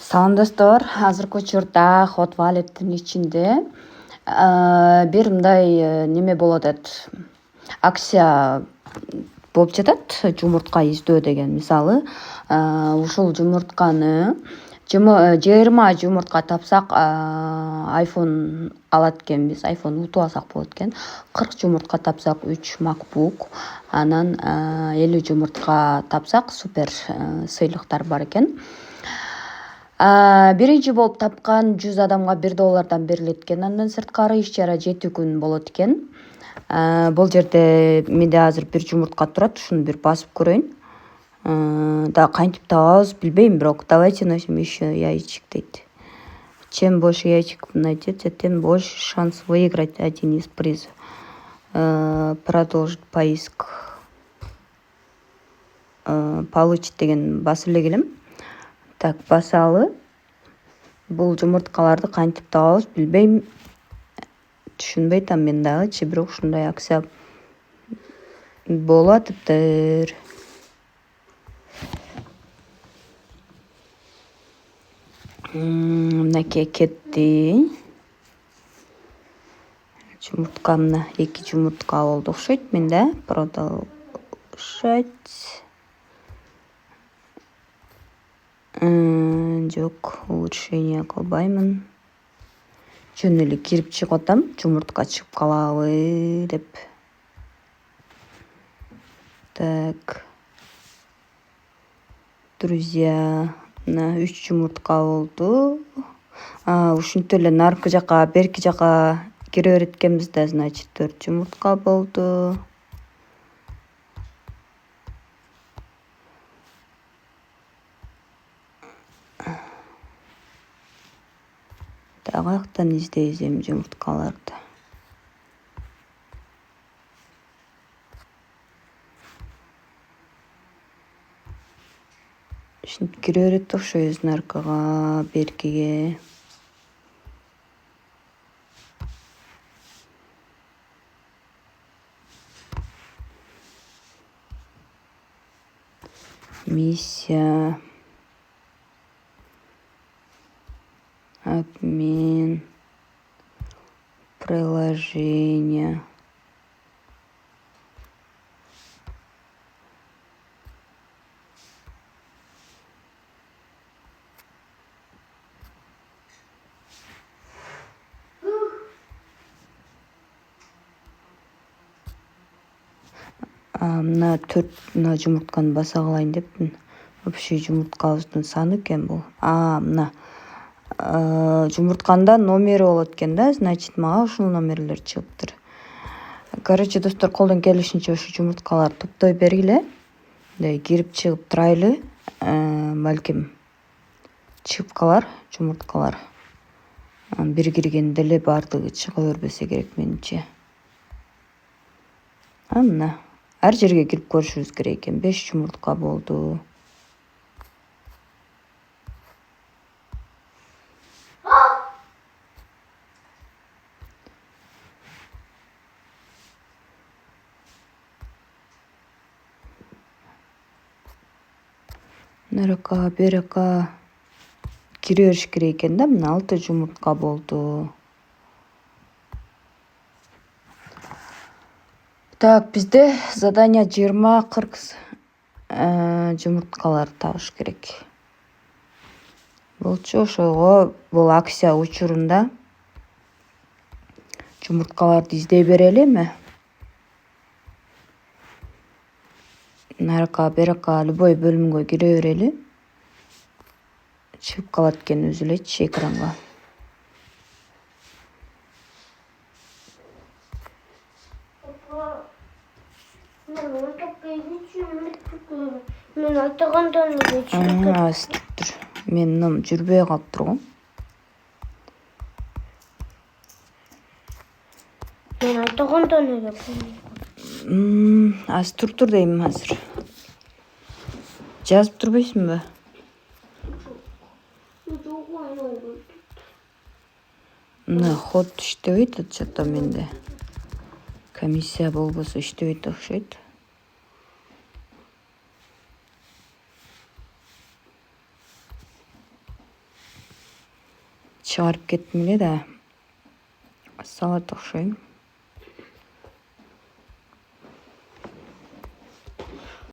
Салам достор, азыркы учурда Hot Wallet'тин ичинде бир мындай неме болуп атат. Акция болуп жатат. Жумуртка издөө деген. Мисалы, ушул жумуртканы 20 жумуртка тапсак, iPhone алат экенбиз. iPhone утуп алсак болот экен. 40 жумуртка тапсак 3 MacBook, анан 50 жумуртка тапсак супер сыйлыктар бар экен. Биринчи болуп тапкан 100 адамга $1 берилет экен. Андан сырткары иш-чара 7 күн болот экен. Бул жерде менде азыр бир жумуртка турат, ушуну бир басып көрөйүн. Да кантип табабыз билбейм, бирок давайте нажмем еще яичек дейт. Чем больше яичек найдете, тем больше шанс выиграть один из призов. Продолжить поиск. Получить деген басып эле келем. Так, басалы. Бул жумурткаларды кантип табабыз билбейм. Түшүнбөй атам мен дагычы, бирок ушундай акция болуп атыптыр. Мынакей кетти. Жумуртка мына 2 жумуртка болду окшойт менде. Продолжать. Жок, улучшение кылбаймын. Жөн эле кирип чыгып атам, жумуртка чыгып калабы деп. Так. Друзья, мына 3 жумуртка болду. Ушинтип эле наркы жака, берки жака кире берет экенбиз да, значит 4 жумуртка болду. Каяктан издейбиз эми жумурткаларды. Ушинтип кире берет окшойбуз наркыга, беркиге. Миссия. Обмен. Приложение. Мына жумуртканы баса калайын дептин. Общий жумурткабыздын саны экен бул. Мына жумуртканда номери болот экен да, значит мага ушул номерлер чыгыптыр. Короче, достор, колдон келишинче ушу жумурткаларды топтой бергиле. Мындай кирип чыгып турайлы. Балким чыгып калар жумурткалар. Бир киргенде эле бардыгы чыга бербесе керек менимче. Мына ар жерге кирип көрүшүбүз керек экен. 5 жумуртка болду. Нарака, берака кире бериш керек экен да. Мына 6 жумуртка болду. Так, бизде задание 20-40 жумурткалар табыш керек. Болчу, ошого бул акция учурунда жумурткаларды издей берели эми. Нарака, берака любой бөлүмгө кире берели. Чыгып калат экен өзү элечи экранга. Мен айтагандан эле Тур. Мен ном жүрбөй калып тургум. Мен айтагандан эле Тур дейм азыр. Жазып турбайсыңбы? Мына ход иштебейт отчетто менде. Комиссия болбосо иштебейт окшойт. шығарып кеттім эле да салат окшойм.